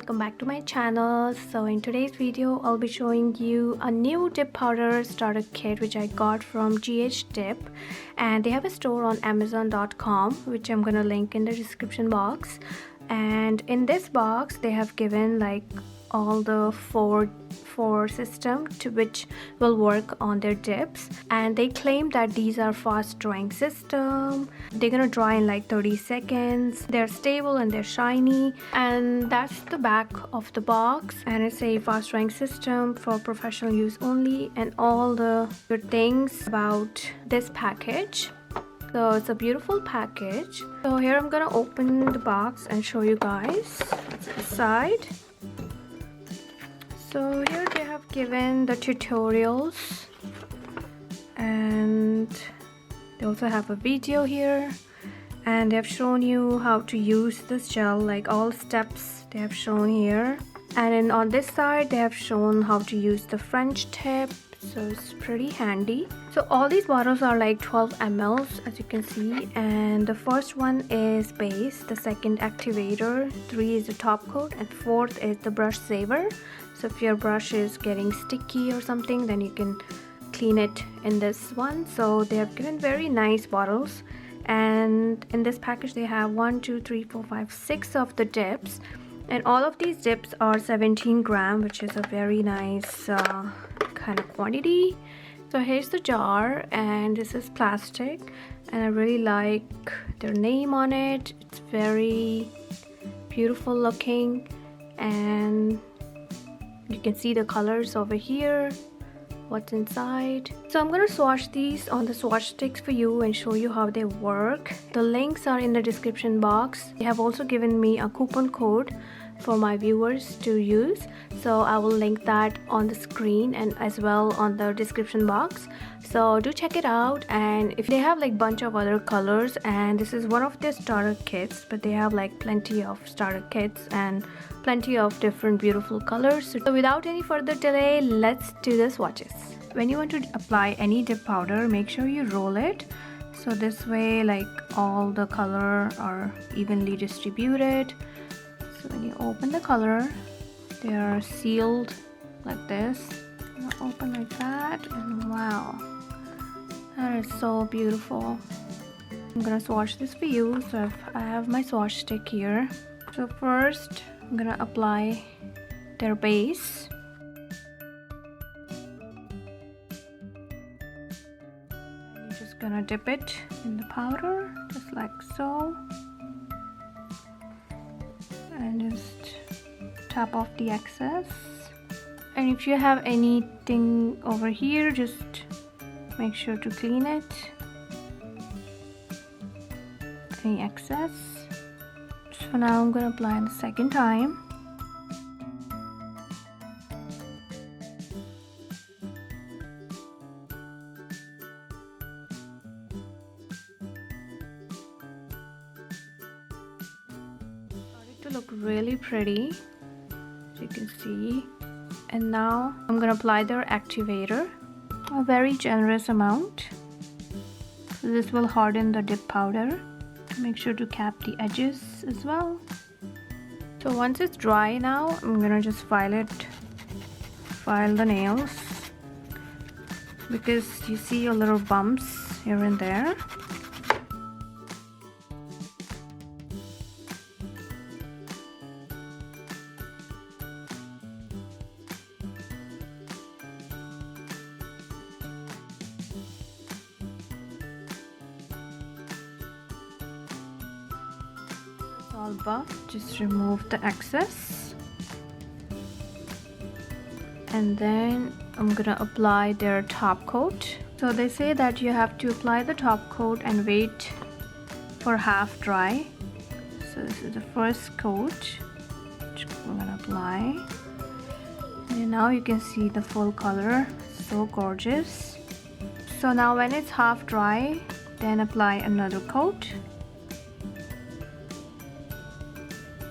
welcome back to my channel. So in today's video I'll be showing you a new dip powder starter kit which I got from GH Dip, and they have a store on amazon.com which I'm gonna link in the description box. And in this box they have given like all the four system to which will work on their dips, and they claim that these are fast drying system. They're gonna dry in like 30 seconds. They're stable and they're shiny, and that's the back of the box. And it's a fast drying system for professional use only, and all the good things about this package. So it's a beautiful package. So here I'm gonna open the box and show you guys what's inside. So here they have given the tutorials, and they also have a video here, and they have shown you how to use this gel, like all steps they have shown here. And then on this side they have shown how to use the French tip, so it's pretty handy. So all these bottles are like 12 ml as you can see, and the first one is base, the second activator, 3 is the top coat, and 4th is the brush saver. So if your brush is getting sticky or something, then you can clean it in this one. So they have given very nice bottles, and in this package they have 1 2 3 4 5 6 of the dips, and all of these dips are 17 gram, which is a very nice kind of quantity. So here's the jar, and this is plastic, and I really like their name on it. It's very beautiful looking, and you can see the colors over here, what's inside. So I'm gonna swatch these on the swatch sticks for you and show you how they work. The links are in the description box. They have also given me a coupon code for my viewers to use, so I will link that on the screen and as well on the description box. So do check it out. And if they have like bunch of other colors, and this is one of their starter kits, but they have like plenty of starter kits and plenty of different beautiful colors. So without any further delay, let's do the swatches. When you want to apply any dip powder, make sure you roll it, so this way like all the color are evenly distributed. So when you open the color, they are sealed like this. Open like that, and wow, that is so beautiful. I'm gonna swatch this for you. So I have my swatch stick here. So first I'm gonna apply their base. You're just gonna dip it in the powder just like so, and just tap off the excess. And if you have anything over here, just make sure to clean it, any excess. So now I'm gonna apply it the second time. To look really pretty, as you can see. And now I'm gonna apply their activator, a very generous amount. So this will harden the dip powder. Make sure to cap the edges as well. So once it's dry now, I'm gonna just file the nails, because you see a little bumps here and there. All buff, just remove the excess, and then I'm gonna apply their top coat. So they say that you have to apply the top coat and wait for half dry. So this is the first coat which I'm gonna apply, and now you can see the full color, so gorgeous. So now when it's half dry, then apply another coat.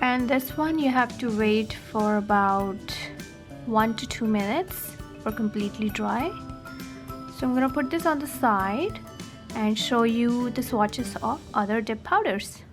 And this one you have to wait for about 1 to 2 minutes for completely dry. So I'm gonna put this on the side and show you the swatches of other dip powders.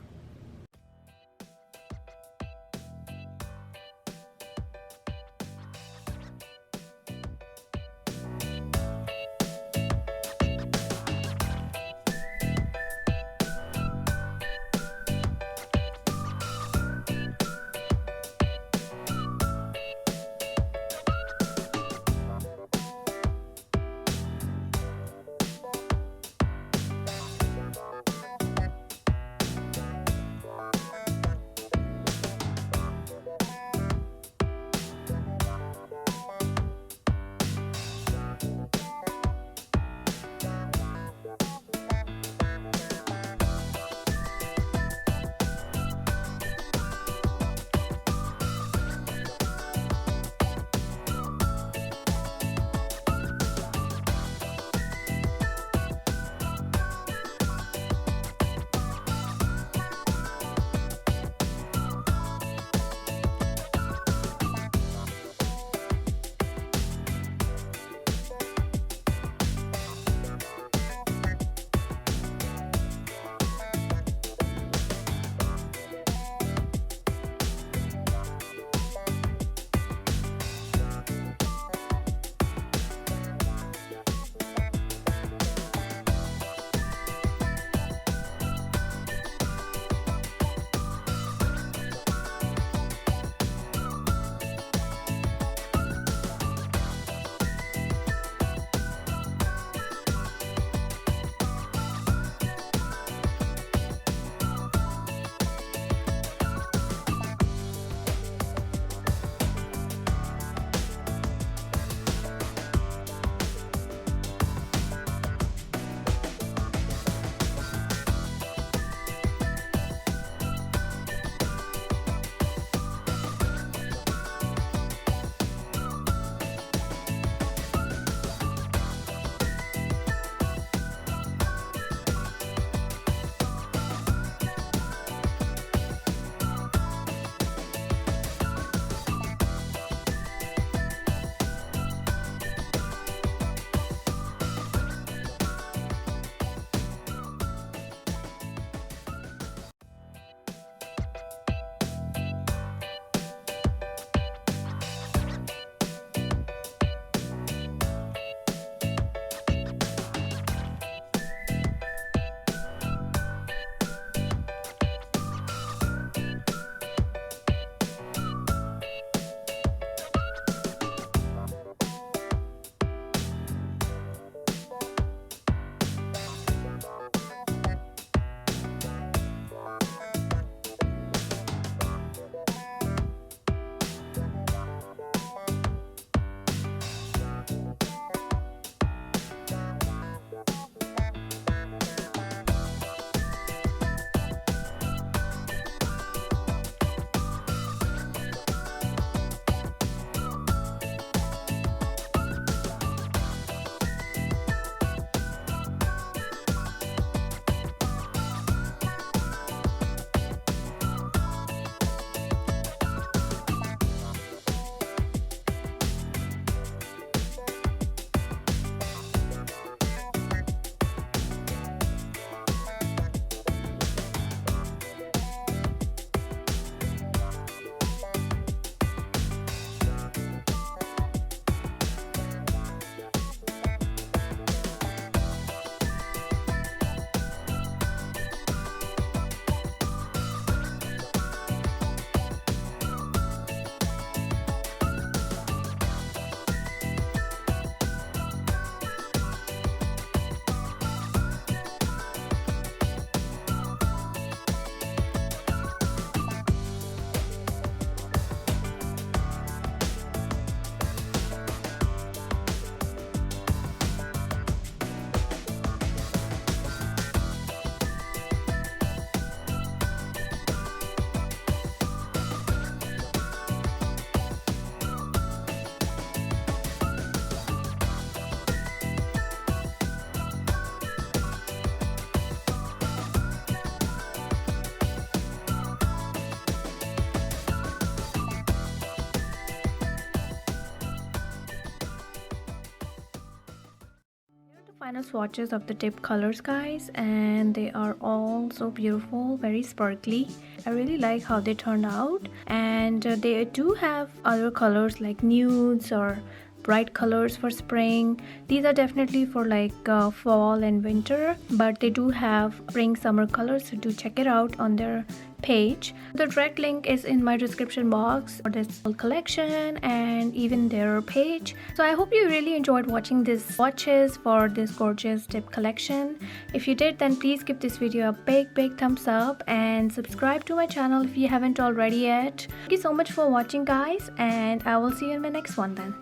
final swatches of the tip colors, guys, and they are all so beautiful, very sparkly. I really like how they turned out, and they do have other colors like nudes or bright colors for spring. These are definitely for like fall and winter, but they do have spring summer colors, so do check it out on their page. The direct link is in my description box for this whole collection and even their page. So I hope you really enjoyed watching these swatches for this gorgeous tip collection. If you did, then please give this video a big thumbs up and subscribe to my channel if you haven't already yet. Thank you so much for watching, guys, and I will see you in my next one then.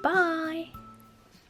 Bye!